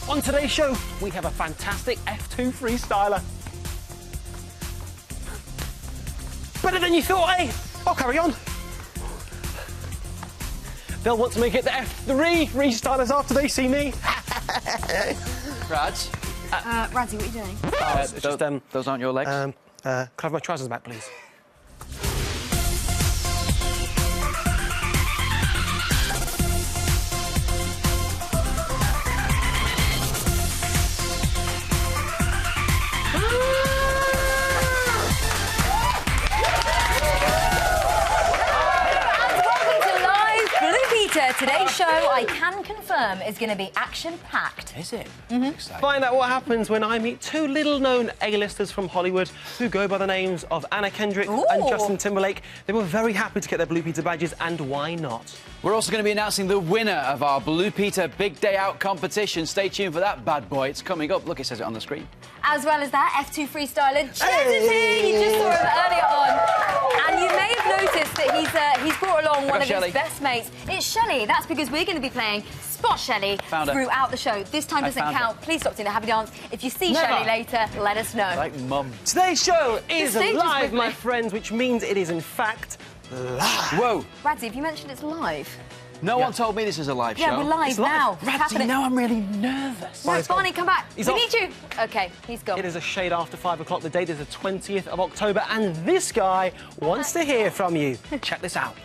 On today's show, we have a fantastic F2 freestyler. Better than you thought, eh? I'll carry on. They'll want to make it the F3 freestylers after they see me. Raj? Radzi, what are you doing? Those aren't your legs? Can I have my trousers back, please? Today's show, I can confirm, is going to be action-packed. Is it? Mm-hmm. Find out what happens when I meet two little-known A-listers from Hollywood who go by the names of Anna Kendrick and Justin Timberlake. They were very happy to get their Blue Peter badges, and why not? We're also going to be announcing the winner of our Blue Peter Big Day Out competition. Stay tuned for that bad boy. It's coming up. Look, it says it on the screen. As well as that, F2 freestyler Jez is here. You just saw him earlier on. And you may have noticed that he's brought along one of his best mates. It's Shelley. That's because we're going to be playing Spot Shelley throughout the show. This time doesn't count. Please stop doing the happy dance. If you see Shelley later, let us know. Like mum. Today's show is live, my friends, which means it is, in fact, live. Whoa. Radzi, have you mentioned it's live? No one told me this is a live show. Yeah, we're live now. Radzi, now I'm really nervous. No, Barney, come back. We need you. OK, he's gone. It is a shade after 5 o'clock. The date is the 20th of October, and this guy wants to hear from you. Check this out.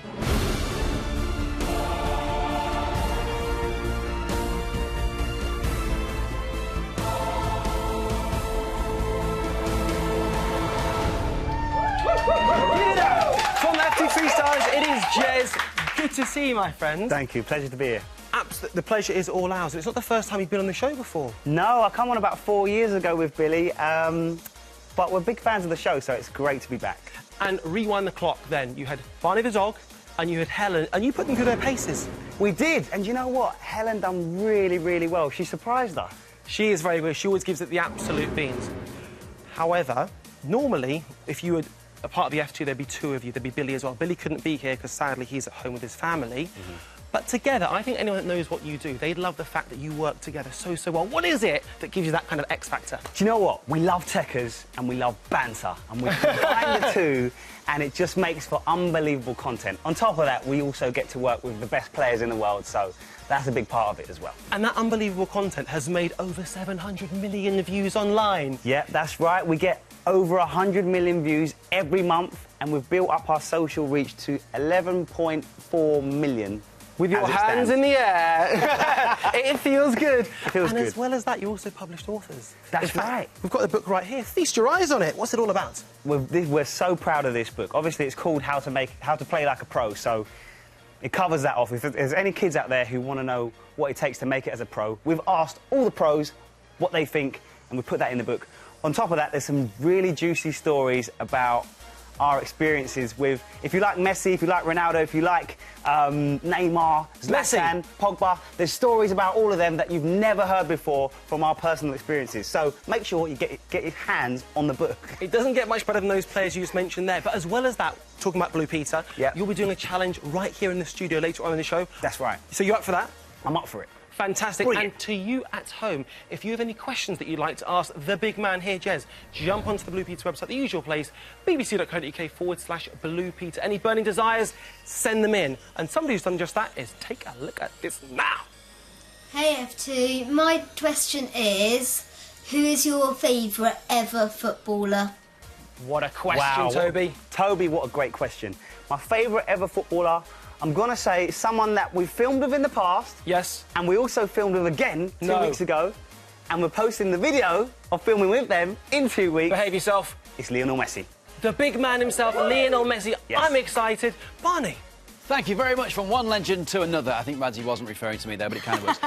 From the F2 Freestylers, it is Jez. Good to see you, my friend. Thank you. Pleasure to be here. Absolutely. The pleasure is all ours. It's not the first time you've been on the show before. No, I come on about 4 years ago with Billy, but we're big fans of the show, so it's great to be back. And rewind the clock then. You had Barney the dog, and you had Helen, and you put them through their paces. We did, and you know what? Helen done really, really well. She surprised us. She is very good. She always gives it the absolute beans. However, normally, if you were a part of the F2, there'd be two of you. There'd be Billy as well. Billy couldn't be here because, sadly, he's at home with his family. But together, I think anyone that knows what you do, they'd love the fact that you work together so well. What is it that gives you that kind of X factor? Do you know what? We love techers and we love banter, and we combine the two, and it just makes for unbelievable content. On top of that, we also get to work with the best players in the world, so that's a big part of it as well. And that unbelievable content has made over 700 million views online. Yeah, that's right. We get over 100 million views every month, and we've built up our social reach to 11.4 million. With your hands in the air. It feels good. It feels good. And as well as that, you also published authors. That's right. We've got the book right here. Feast your eyes on it. What's it all about? We're so proud of this book. Obviously, it's called How to Play Like a Pro, so it covers that off. If there's any kids out there who want to know what it takes to make it as a pro, we've asked all the pros what they think, and we put that in the book. On top of that, there's some really juicy stories about our experiences with, if you like Messi, if you like Ronaldo, if you like Neymar, Zlatan, Pogba, there's stories about all of them that you've never heard before from our personal experiences. So make sure you get your hands on the book. It doesn't get much better than those players you just mentioned there. But as well as that, talking about Blue Peter, you'll be doing a challenge right here in the studio later on in the show. That's right. So you up for that? I'm up for it. Fantastic. Brilliant. And to you at home, if you have any questions that you'd like to ask the big man here, Jez, jump onto the Blue Peter website, the usual place, bbc.co.uk/Blue Peter. Any burning desires, send them in. And somebody who's done just that is take a look at this now. Hey F2, my question is, who is your favourite ever footballer? What a question, Toby. Toby, what a great question. My favourite ever footballer, I'm going to say someone that we filmed with in the past. Yes. And we also filmed with again 2 weeks ago. And we're posting the video of filming with them in 2 weeks. Behave yourself. It's Lionel Messi. The big man himself, Lionel Messi. Yes. I'm excited. Barney. Thank you very much. From one legend to another. I think Radzi wasn't referring to me there, but it kind of was.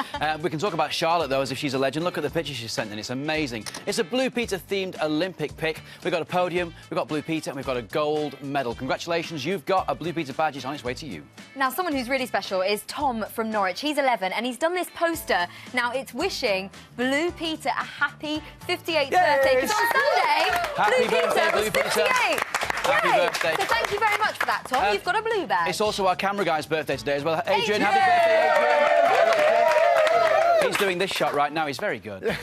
We can talk about Charlotte, though, as if she's a legend. Look at the picture she sent in. It's amazing. It's a Blue Peter-themed Olympic pick. We've got a podium, we've got Blue Peter, and we've got a gold medal. Congratulations, you've got a Blue Peter badge. It's on its way to you. Now, someone who's really special is Tom from Norwich. He's 11, and he's done this poster. Now, it's wishing Blue Peter a happy 58th birthday. Because on Sunday, Blue Peter was 58. Happy birthday. So thank you very much for that, Tom. You've got a blue badge. It's also our camera guy's birthday today as well. Adrian, happy birthday, Adrian. He's doing this shot right now. He's very good.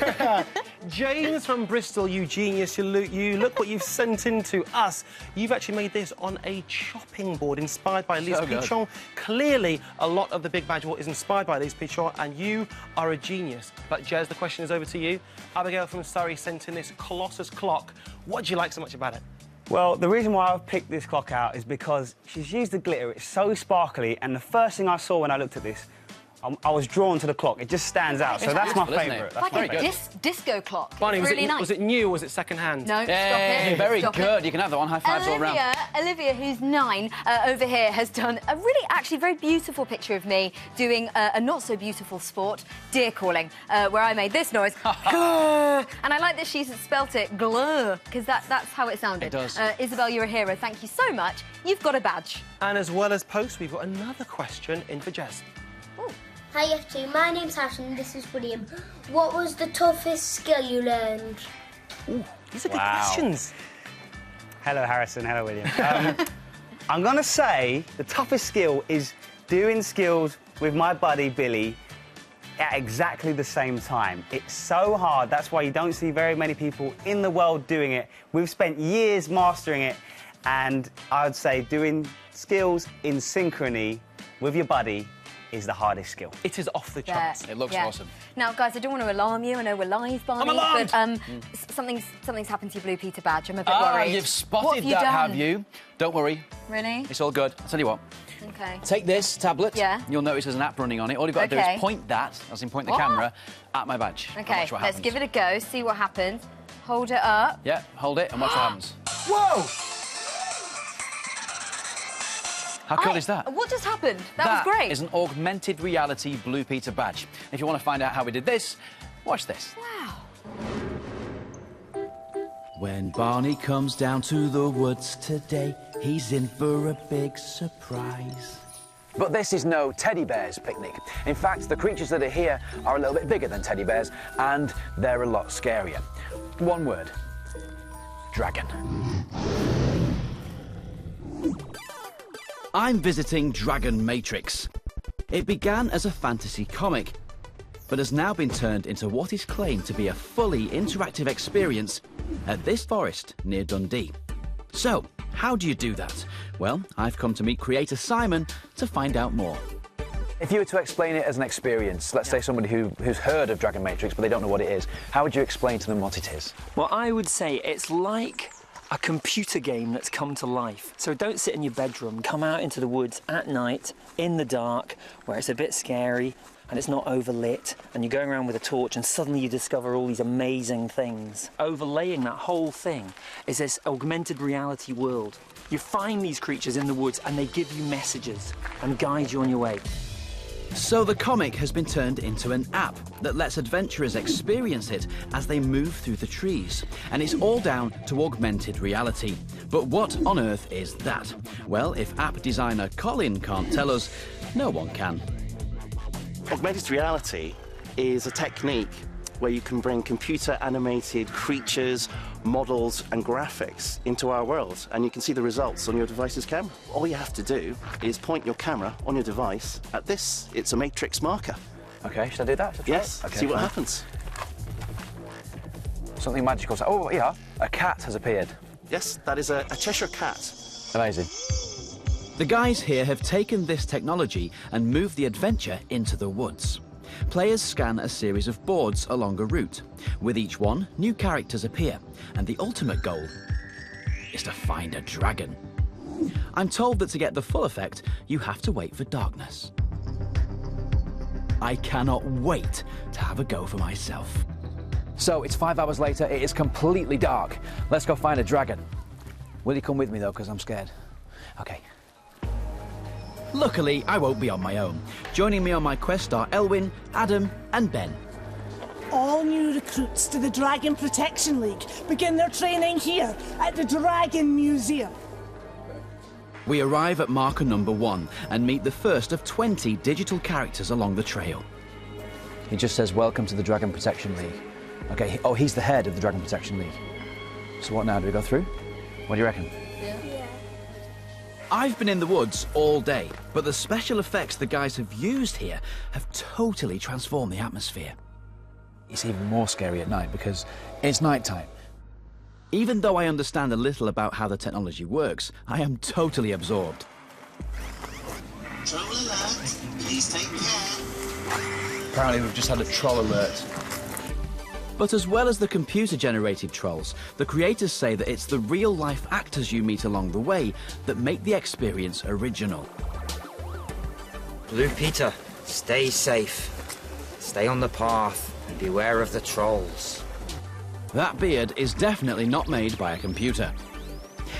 James from Bristol, you genius, you look what you've sent in to us. You've actually made this on a chopping board inspired by Lise Pichon. Clearly, a lot of the Big Badge Wall is inspired by Lise Pichon, and you are a genius. But Jez, the question is over to you. Abigail from Surrey sent in this Colossus clock. What do you like so much about it? Well, the reason why I've picked this clock out is because she's used the glitter. It's so sparkly, and the first thing I saw when I looked at this, I was drawn to the clock. It just stands out, so that's my favourite. Like a disco clock. Barney, it's really nice. Was it new or was it second-hand? No, stop it. Very Stop good. it. You can have that one. High fives all around. Olivia, who's 9, over here, has done a really, actually, very beautiful picture of me doing a not-so-beautiful sport, deer calling, where I made this noise, glur, and I like that she's spelt it glur, because that's how it sounded. It does. Isabel, you're a hero. Thank you so much. You've got a badge. And as well as post, we've got another question in for Jez. Ooh. Hi F2, my name's Harrison and this is William. What was the toughest skill you learned? Ooh, these are good questions. Hello, Harrison. Hello, William. I'm going to say the toughest skill is doing skills with my buddy Billy at exactly the same time. It's so hard. That's why you don't see very many people in the world doing it. We've spent years mastering it, and I would say doing skills in synchrony with your buddy is the hardest skill. It is off the charts. It looks awesome. Now, guys, I don't want to alarm you. I know we're live, Barney. I'm alarmed! But something's happened to your Blue Peter badge. I'm a bit worried. You've spotted what have you that, done? have you? Don't worry. Really? It's all good. I'll tell you what. Okay. Take this tablet. Yeah. You'll notice there's an app running on it. All you've got to do is point that, as in point the camera, at my badge. Okay, Watch what let's happens. give it a go, see what happens. Hold it up. Yeah, hold it and watch what happens. Whoa! How cool is that? What just happened? That was great. That is an augmented reality Blue Peter badge. If you want to find out how we did this, watch this. Wow. When Barney comes down to the woods today, he's in for a big surprise. But this is no teddy bear's picnic. In fact, the creatures that are here are a little bit bigger than teddy bears, and they're a lot scarier. One word. Dragon. I'm visiting Dragon Matrix. It began as a fantasy comic, but has now been turned into what is claimed to be a fully interactive experience at this forest near Dundee. So, how do you do that? Well, I've come to meet creator Simon to find out more. If you were to explain it as an experience, let's say somebody who's heard of Dragon Matrix but they don't know what it is, how would you explain to them what it is? Well, I would say it's like a computer game that's come to life. So don't sit in your bedroom, come out into the woods at night, in the dark, where it's a bit scary and it's not overlit, and you're going around with a torch and suddenly you discover all these amazing things. Overlaying that whole thing is this augmented reality world. You find these creatures in the woods and they give you messages and guide you on your way. So the comic has been turned into an app that lets adventurers experience it as they move through the trees. And it's all down to augmented reality. But what on earth is that? Well, if app designer Colin can't tell us, no one can. Augmented reality is a technique where you can bring computer-animated creatures, models and graphics into our world, and you can see the results on your device's camera. All you have to do is point your camera on your device at this. It's a matrix marker. OK, should I do that? Yes, okay, see what fine. happens. Something magical. Oh, yeah, a cat has appeared. Yes, that is a Cheshire cat. Amazing. The guys here have taken this technology and moved the adventure into the woods. Players scan a series of boards along a route. With each one, new characters appear, and the ultimate goal is to find a dragon. I'm told that to get the full effect, you have to wait for darkness. I cannot wait to have a go for myself. So it's 5 hours later, it is completely dark. Let's go find a dragon. Will you come with me though, because I'm scared? OK. Luckily, I won't be on my own. Joining me on my quest are Elwyn, Adam and Ben. All new recruits to the Dragon Protection League begin their training here at the Dragon Museum. We arrive at marker number 1 and meet the first of 20 digital characters along the trail. He just says, welcome to the Dragon Protection League. OK, oh, he's the head of the Dragon Protection League. So what now, do we go through? What do you reckon? I've been in the woods all day, but the special effects the guys have used here have totally transformed the atmosphere. It's even more scary at night because it's night time. Even though I understand a little about how the technology works, I am totally absorbed. Troll alert, please take care. Apparently we've just had a troll alert. But as well as the computer-generated trolls, the creators say that it's the real-life actors you meet along the way that make the experience original. Blue Peter, stay safe. Stay on the path and beware of the trolls. That beard is definitely not made by a computer.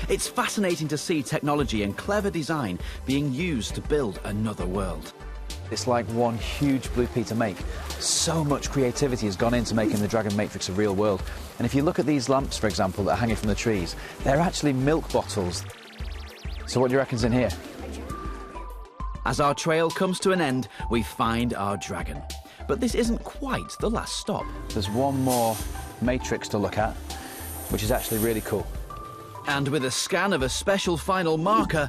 It's fascinating to see technology and clever design being used to build another world. It's like one huge Blue Peter make. So much creativity has gone into making the Dragon Matrix a real world. And if you look at these lamps, for example, that are hanging from the trees, they're actually milk bottles. So what do you reckon's in here? As our trail comes to an end, we find our dragon. But this isn't quite the last stop. There's one more matrix to look at, which is actually really cool. And with a scan of a special final marker,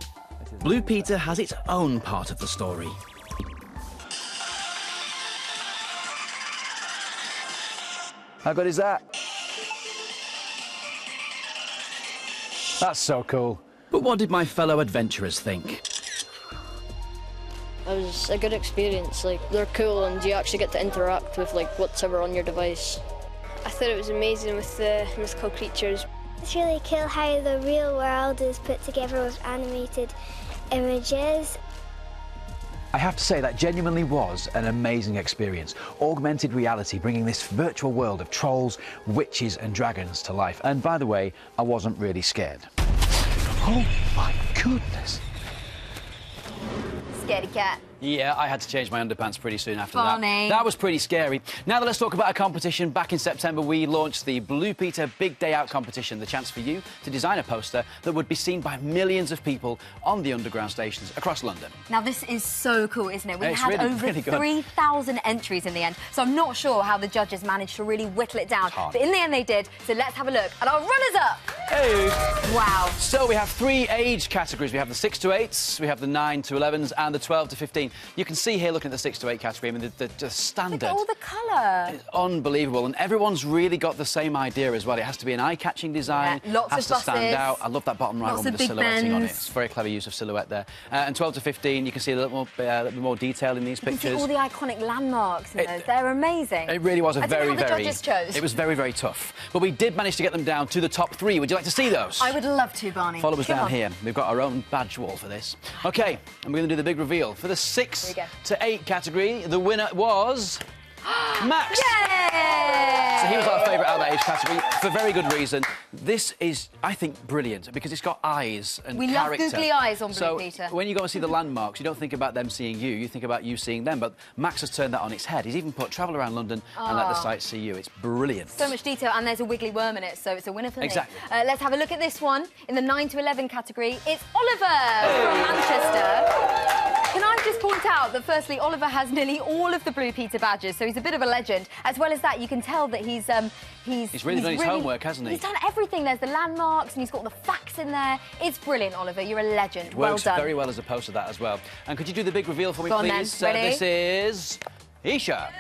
Blue Peter has its own part of the story. How good is that? That's so cool. But what did my fellow adventurers think? It was a good experience. Like, they're cool and you actually get to interact with like whatever on your device. I thought it was amazing with the mythical creatures. It's really cool how the real world is put together with animated images. I have to say that genuinely was an amazing experience. Augmented reality, bringing this virtual world of trolls, witches and dragons to life. And by the way, I wasn't really scared. Oh my goodness. Scaredy cat. Yeah, I had to change my underpants pretty soon after Funny. that. That was pretty scary. Now let's talk about a competition. Back in September, we launched the Blue Peter Big Day Out competition, the chance for you to design a poster that would be seen by millions of people on the underground stations across London. Now, this is so cool, isn't it? We It's had really, over really good. 3,000 entries in the end, so I'm not sure how the judges managed to really whittle it down. Hard. But in the end, they did. So let's have a look at our runners-up. Hey! Wow. So we have 3 age categories. We have the 6 to 8s, we have the 9 to 11s, and the 12 to 15. You can see here, looking at the 6 to 8 category, I mean, the standard. Look at all the colour. It's unbelievable, and everyone's really got the same idea as well. It has to be an eye-catching design. Yeah, lots has of to stand buses. out. I love that bottom right Lots one of with the big silhouetting on it. bends. It's very clever use of silhouette there. And 12 to 15, you can see a little bit more detail in these You can pictures. see all the iconic landmarks in those. They're amazing. It really was a I don't know very, how the judges chose. It was very, very tough. But we did manage to get them down to the top 3. Would you like to see those? I would love to, Barney. Follow us Come down on. here. We've got our own badge wall for this. OK, and we're going to do the big reveal. For the 6 to 8 category, the winner was... Max! Yay! So he was our favourite out of that age category for very good reason. This is, I think, brilliant because it's got eyes and We love character. googly eyes on Blue so Peter. when you go and see the landmarks, you don't think about them seeing you, you think about you seeing them. But Max has turned that on its head. He's even put travel around London and let the sights see you. It's brilliant. So much detail, and there's a wiggly worm in it, so it's a winner for me. Exactly. Let's have a look at this one. In the 9 to 11 category, it's Oliver from Manchester. Can I just point out that, firstly, Oliver has nearly all of the Blue Peter badges, so he's a bit of a legend. As well as that, you can tell that he's really done his homework, hasn't he? He's done everything. There's the landmarks, and he's got the facts in there. It's brilliant, Oliver. You're a legend. It Well works done. very well as a poster, that as well. And could you do the big reveal for me, Go on, please? then. Ready? This is... Isha.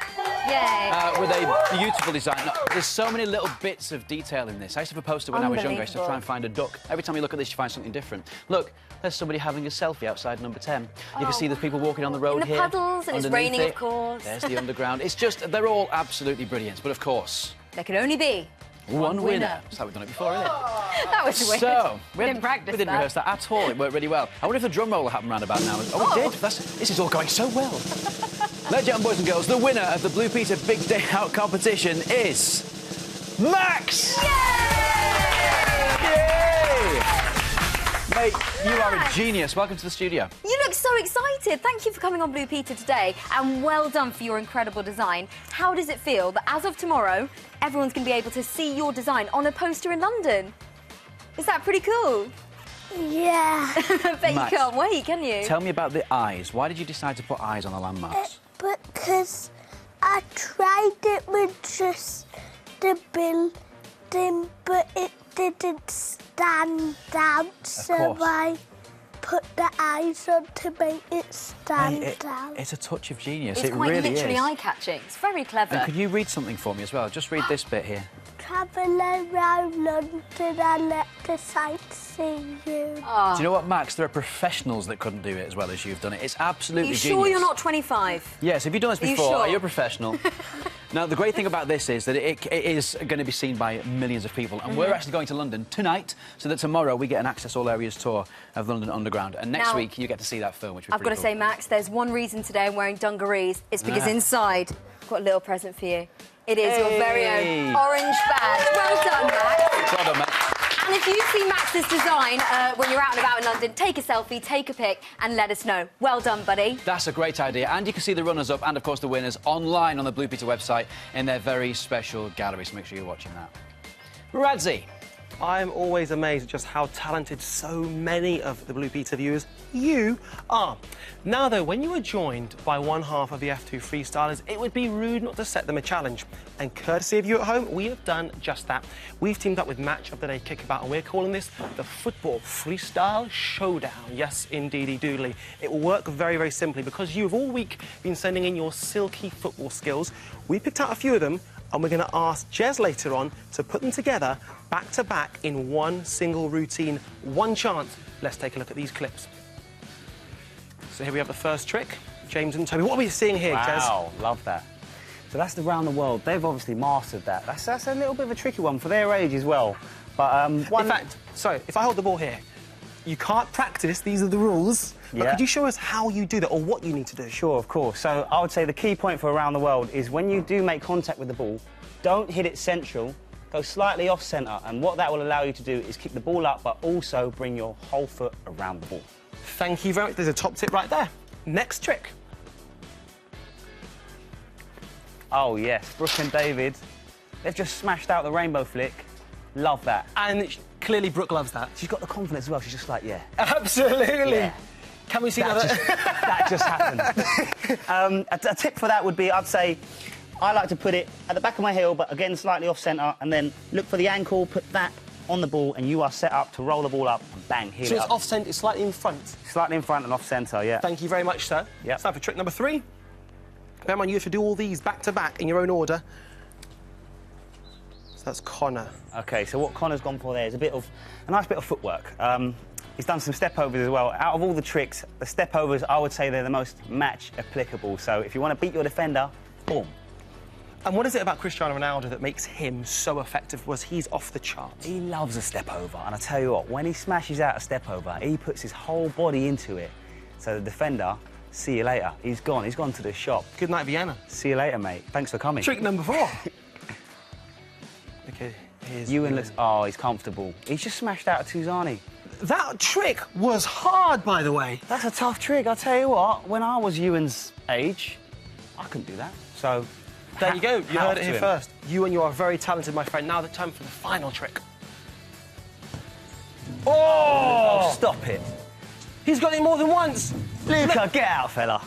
Yay. With a beautiful design. No, there's so many little bits of detail in this. I used to have a poster when I was younger. I used to try and find a duck. Every time you look at this, you find something different. Look, there's somebody having a selfie outside number 10. You can see there's people walking on the road In the here. puddles, and it's underneath raining, it. of course. There's the underground. It's just, they're all absolutely brilliant. But of course... There can only be one winner. That's how we've done it before, isn't it? That was weird. So, we didn't practice We didn't that. rehearse that at all. It worked really well. I wonder if the drum roll will happen round about now. Oh, it did. This is all going so well. Ladies and boys and girls, the winner of the Blue Peter Big Day Out competition is... Max! Yay! Mate, you are a genius. Welcome to the studio. You look so excited. Thank you for coming on Blue Peter today, and well done for your incredible design. How does it feel that as of tomorrow, everyone's going to be able to see your design on a poster in London? Is that pretty cool? Yeah. I bet Max, you can't wait, can you? Tell me about the eyes. Why did you decide to put eyes on the landmarks? Because I tried it with just the building, but it didn't stand out, so I put the eyes on to make it stand out. It's a touch of genius. It's it quite really literally is. eye-catching. It's very clever. And could you read something for me as well? Just read this bit here. Travel around London and let the sights see you. Oh. Do you know what, Max? There are professionals that couldn't do it as well as you've done it. It's absolutely You genius. sure you're not 25? Yes, have you done this before? Sure? Are you a professional? Now, the great thing about this is that it is going to be seen by millions of people, and we're actually going to London tonight, so that tomorrow we get an Access All Areas tour of London Underground, and next week you get to see that film, which I've got to say, Max, there's one reason today I'm wearing dungarees. It's because inside I've got a little present for you. It is your very own orange badge. Well done, Max. Well done, Max. And if you see Max's design when you're out and about in London, take a selfie, take a pic, and let us know. Well done, buddy. That's a great idea. And you can see the runners-up and, of course, the winners online on the Blue Peter website in their very special gallery, so make sure you're watching that. Radzi. I'm always amazed at just how talented so many of the Blue Peter viewers you are. Now, though, when you are joined by one half of the F2 freestylers, it would be rude not to set them a challenge. And courtesy of you at home, we have done just that. We've teamed up with Match of the Day Kickabout, and we're calling this the Football Freestyle Showdown. Yes, indeedy doodly. It will work very, very simply because you've all week been sending in your silky football skills. We picked out a few of them, and we're going to ask Jez later on to put them together back-to-back in one single routine, one chance. Let's take a look at these clips. So here we have the first trick. James and Toby, what are we seeing here, Jez? Wow, love that. So that's the round the world. They've obviously mastered that. That's a little bit of a tricky one for their age as well. But in fact, sorry, if I hold the ball here, you can't practice, these are the rules. But could you show us how you do that or what you need to do? Sure, of course. So I would say the key point for around the world is when you do make contact with the ball, don't hit it central, go slightly off centre, and what that will allow you to do is kick the ball up but also bring your whole foot around the ball. Thank you very much. There's a top tip right there. Next trick. Oh, yes. Brooke and David, they've just smashed out the rainbow flick. Love that. And clearly Brooke loves that. She's got the confidence as well. She's just like, yeah. Absolutely. Yeah. Can we see that? That just happened. A tip for that would be, I'd say, I like to put it at the back of my heel, but again, slightly off centre, and then look for the ankle, put that on the ball, and you are set up to roll the ball up and bang, heel so it it's up. off centre, it's slightly in front? Slightly in front and off centre, yeah. Thank you very much, sir. Yep. It's time for trick number 3. Bear in mind, you have to do all these back-to-back in your own order. So that's Connor. OK, so what Connor's gone for there is a nice bit of footwork. He's done some step-overs as well. Out of all the tricks, the step-overs, I would say they're the most match-applicable. So if you want to beat your defender, boom. And what is it about Cristiano Ronaldo that makes him so effective? Was he's off the charts? He loves a step-over, and I tell you what, when he smashes out a step-over, he puts his whole body into it. So the defender, see you later. He's gone to the shop. Good night, Vienna. See you later, mate. Thanks for coming. Trick number 4. OK, here's... Ewan looks... Oh, he's comfortable. He's just smashed out a Tuzani. That trick was hard, by the way. That's a tough trick. I'll tell you what, when I was Ewan's age, I couldn't do that. So... There you go. You heard it here first. You are very talented, my friend. Now the time for the final trick. Oh! Stop it. He's got it more than once. Luca, get out, fella.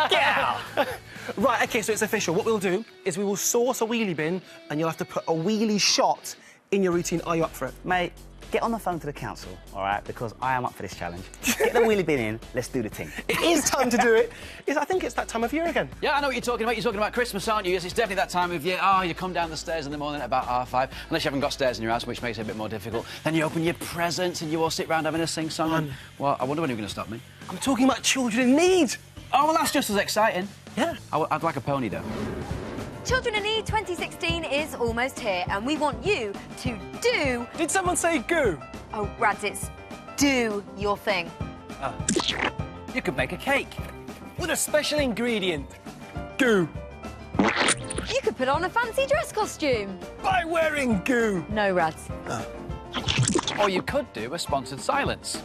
Get out. Right, OK, so it's official. What we'll do is we will source a wheelie bin and you'll have to put a wheelie shot in your routine. Are you up for it? Mate, get on the phone to the council, all right, because I am up for this challenge. Get the wheelie bin in, let's do the thing. It is time to do it. I think it's that time of year again. Yeah, I know what you're talking about. You're talking about Christmas, aren't you? Yes, it's definitely that time of year. Oh, you come down the stairs in the morning at about 5:30, unless you haven't got stairs in your house, which makes it a bit more difficult. Then you open your presents and you all sit round having a sing-song. And, well, I wonder when you're going to stop me. I'm talking about children in need. Oh, well, that's just as exciting. Yeah. I'd like a pony, though. Children in Need 2016 is almost here, and we want you to do... Did someone say goo? Oh, Rads, it's do your thing. You could make a cake. With a special ingredient. Goo. You could put on a fancy dress costume. By wearing goo. No, Rads. Or you could do a sponsored silence.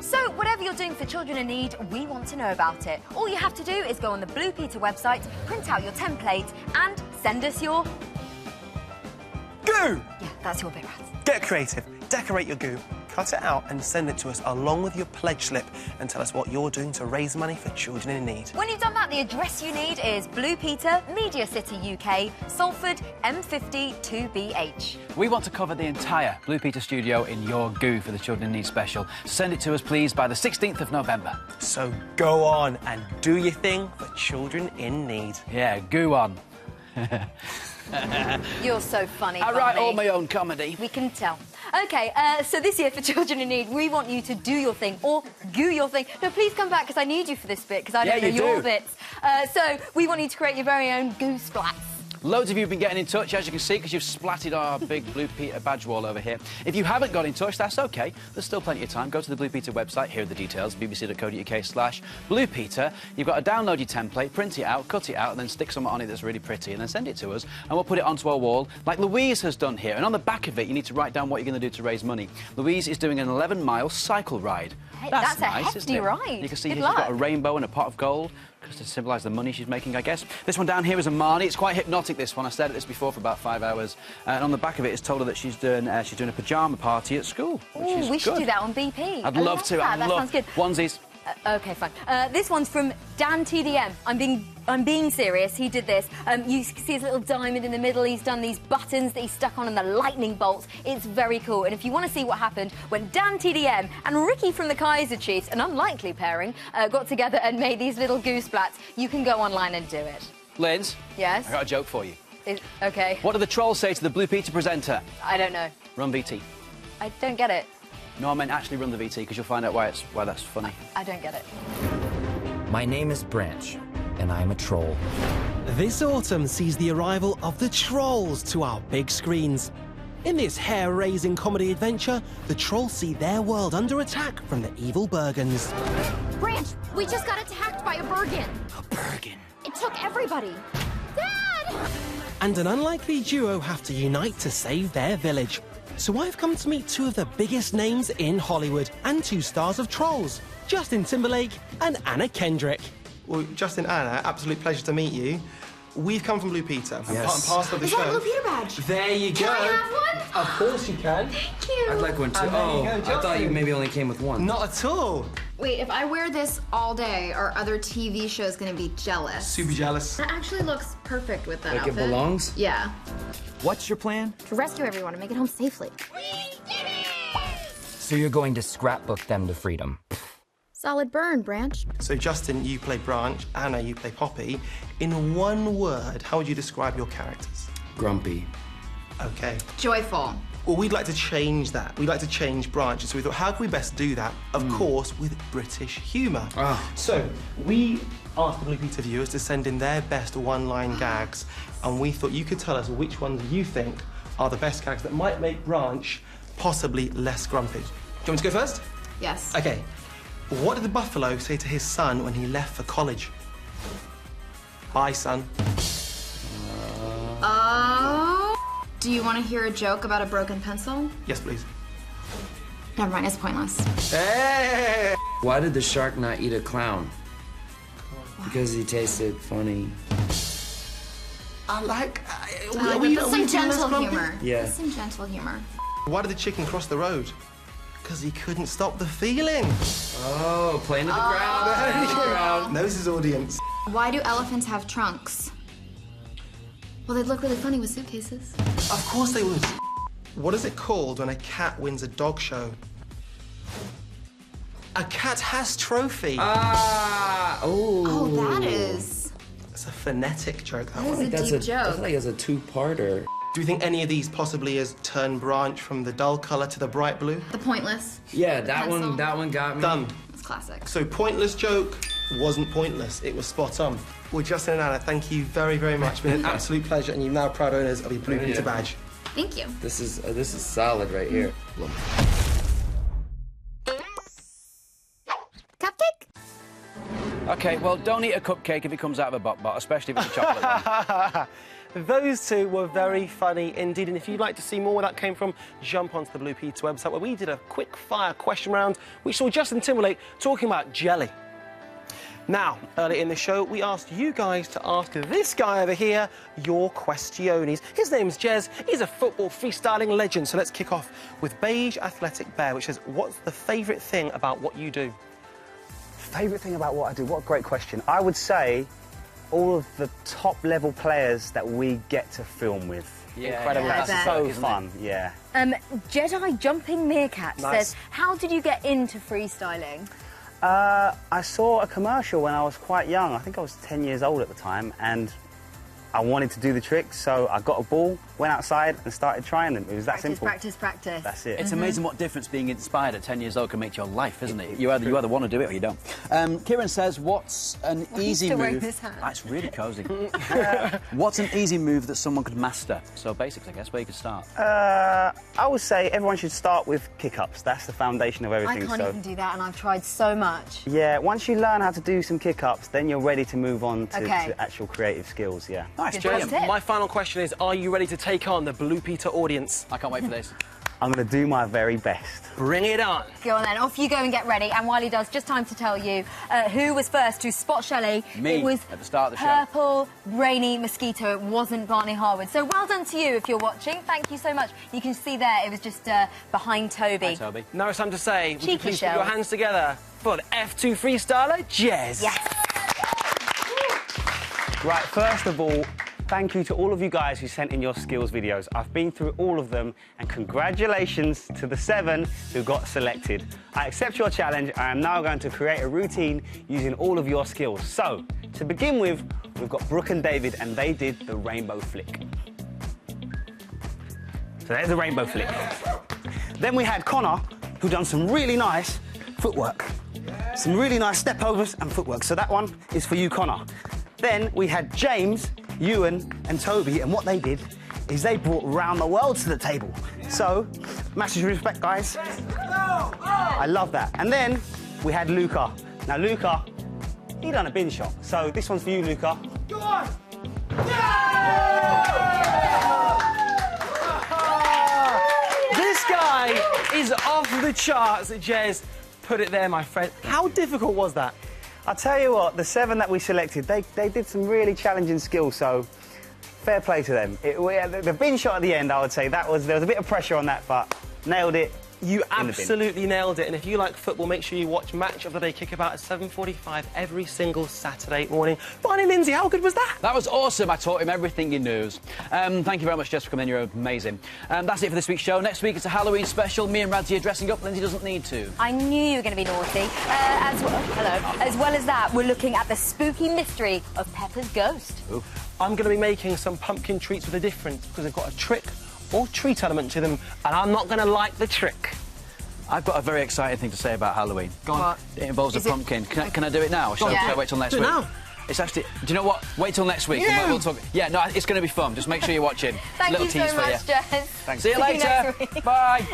So, whatever you're doing for Children in Need, we want to know about it. All you have to do is go on the Blue Peter website, print out your template, and send us your... Goo! Yeah, that's your bit, Rads. Get creative. Decorate your goo. cut it out and send it to us along with your pledge slip and tell us what you're doing to raise money for children in need. When you've done that, the address you need is Blue Peter, Media City UK, Salford, M50 2BH. We want to cover the entire Blue Peter studio in your goo for the Children in Need special. Send it to us, please, by the 16th of November. So go on and do your thing for children in need. Yeah, goo on. You're so funny, I write all my own comedy. We can tell. OK, so this year for Children in Need, we want you to do your thing, or goo your thing. No, please come back, because I need you for this bit, because I don't know your bits. So we want you to create your very own goo splats. Loads of you have been getting in touch, as you can see, because you've splatted our big Blue Peter badge wall over here. If you haven't got in touch, that's OK. There's still plenty of time. Go to the Blue Peter website. Here are the details, bbc.co.uk/Blue Peter. You've got to download your template, print it out, cut it out, and then stick something on it that's really pretty, and then send it to us, and we'll put it onto our wall, like Louise has done here. And on the back of it, you need to write down what you're going to do to raise money. Louise is doing an 11-mile cycle ride. Hey, that's nice, a hefty isn't it? ride. You can see Good she's luck. got a rainbow and a pot of gold, just to symbolise the money she's making, I guess. This one down here is a Marnie. It's quite hypnotic, this one. I stared at this before for about 5 hours. And on the back of it, it's told her that she's doing a pyjama party at school, which is we should good. do that on BP. I'd love to. That sounds good. Onesies. OK, fine. This one's from Dan TDM. I'm being serious. He did this. You see his little diamond in the middle. He's done these buttons that he's stuck on and the lightning bolts. It's very cool. And if you want to see what happened when Dan TDM and Ricky from the Kaiser Chiefs, an unlikely pairing, got together and made these little goose splats, you can go online and do it. Linz? Yes? I got a joke for you. OK. What do the trolls say to the Blue Peter presenter? I don't know. Run VT. I don't get it. No, I meant actually run the VT, because you'll find out why that's funny. I don't get it. My name is Branch, and I'm a troll. This autumn sees the arrival of the Trolls to our big screens. In this hair-raising comedy adventure, the Trolls see their world under attack from the evil Bergens. Branch, we just got attacked by a Bergen. A Bergen? It took everybody. Dad! And an unlikely duo have to unite to save their village. So I've come to meet two of the biggest names in Hollywood and two stars of Trolls, Justin Timberlake and Anna Kendrick. Well, Justin, Anna, absolute pleasure to meet you. We've come from Blue Peter. Yes. Part and parcel of the Is show. that a Blue Peter badge? There you go. Can I have one? Of course you can. Thank you. I'd like one too. And there you Oh, go, I thought Justin. you maybe only came with one. Not at all. Wait, if I wear this all day, are other TV shows gonna be jealous? Super jealous. That actually looks perfect with that Like it outfit. belongs? Yeah. What's your plan? To rescue everyone and make it home safely. So you're going to scrapbook them to freedom. Solid burn, Branch. So, Justin, you play Branch. Anna, you play Poppy. In one word, how would you describe your characters? Grumpy. OK. Joyful. Well, we'd like to change that. We'd like to change Branch. So we thought, how can we best do that? Of course, with British humour. So we asked the Blue Peter viewers to send in their best one-line gags, and we thought you could tell us which ones you think are the best gags that might make Branch possibly less grumpy. Do you want me to go first? Yes. OK. What did the buffalo say to his son when he left for college? Bye, son. Do you want to hear a joke about a broken pencil? Yes, please. Never mind, it's pointless. Hey! Why did the shark not eat a clown? Because he tasted funny. I like... Some gentle humor. Yeah. Some gentle humor. Why did the chicken cross the road? Because he couldn't stop the feeling. Oh, playing to the crowd. Knows his audience. Why do elephants have trunks? Well, they'd look really funny with suitcases. Of course they would. What is it called when a cat wins a dog show? A cat has trophy. Oh, that is... It's a phonetic joke, that That one. is a deep joke. I feel like it's a two-parter. Do you think any of these possibly has turned Branch from the dull colour to the bright blue? The pointless. Yeah, Pencil. that one got me. Done. It's classic. So pointless joke wasn't pointless. It was spot on. Well, Justin and Anna, thank you very, very much. It's been an absolute pleasure, and you're now proud owners of your Blue Peter badge. Thank you. This is solid right here. Cupcake? OK, well, don't eat a cupcake if it comes out of a bot, especially if it's a chocolate one. Those two were very funny indeed, and if you'd like to see more where that came from, jump onto the Blue Peter website where we did a quick-fire question round which saw Justin Timberlake talking about jelly. Now, earlier in the show, we asked you guys to ask this guy over here your questiones. His name's Jez. He's a football freestyling legend. So let's kick off with Beige Athletic Bear, which says, what's the favourite thing about what you do? Favourite thing about what I do? What a great question. I would say all of the top-level players that we get to film with. Yeah, incredible. That's so fun, yeah. Jedi Jumping Meerkat says, how did you get into freestyling? I saw a commercial when I was quite young. I think I was 10 years old at the time, and I wanted to do the trick, so I got a ball, went outside and started trying them. It was that simple. Practice. That's it. It's amazing what difference being inspired at 10 years old can make to your life, isn't it? You either want to do it or you don't. Kieran says, what's an easy move... That's really cosy. What's an easy move that someone could master? So basics, I guess, where you could start. I would say everyone should start with kick-ups. That's the foundation of everything. I can't even do that, and I've tried so much. Yeah, once you learn how to do some kick-ups, then you're ready to move on to actual creative skills, yeah. Nice, Jez. My final question is, are you ready to take on the Blue Peter audience? I can't wait for this. I'm going to do my very best. Bring it on. Go on then, off you go and get ready. And while he does, just time to tell you who was first to spot Shelley. Me, it was at the start of the Purple Rainy Mosquito. It wasn't Barney Harwood. So well done to you if you're watching. Thank you so much. You can see there, it was just behind Toby. Hi, Toby. Now it's time to say, would you please Shell. put your hands together for the F2 freestyler, Jez? Yes. Right, first of all, thank you to all of you guys who sent in your skills videos. I've been through all of them, and congratulations to the 7 who got selected. I accept your challenge. I am now going to create a routine using all of your skills. So, to begin with, we've got Brooke and David, and they did the rainbow flick. So there's the rainbow flick. Then we had Connor, who done some really nice footwork. Some really nice step overs and footwork. So that one is for you, Connor. Then we had James, Ewan and Toby, and what they did is they brought round the world to the table. So, massive respect, guys. I love that. And then we had Luca. Now, Luca, he done a bin shot. So this one's for you, Luca. Go on! This guy is off the charts, Jez. Put it there, my friend. How difficult was that? I'll tell you what, the 7 that we selected, they did some really challenging skills, so fair play to them. The bin shot at the end, I would say, there was a bit of pressure on that, but nailed it. You absolutely nailed it, and if you like football, make sure you watch Match of the Day Kickabout at 7:45 every single Saturday morning. Barney Lindsay, how good was that? That was awesome. I taught him everything he knows. Thank you very much, Jess, for coming in. You're amazing. That's it for this week's show. Next week, it's a Halloween special. Me and Radzi are dressing up. Lindsay doesn't need to. I knew you were going to be naughty. As well as that, we're looking at the spooky mystery of Pepper's ghost. Ooh. I'm going to be making some pumpkin treats with a difference, because they've got a trick or treat element to them, and I'm not going to like the trick. I've got a very exciting thing to say about Halloween. Go on. It involves a pumpkin. Can I do it now? Or shall I wait till next week? Now. It's actually... Do you know what? Wait till next week. And we'll talk... Yeah, no, it's going to be fun. Just make sure you're watching. Thank Little you tease so much, for you. Jess. Thanks. See you later. Bye.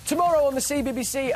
Tomorrow on the CBBC...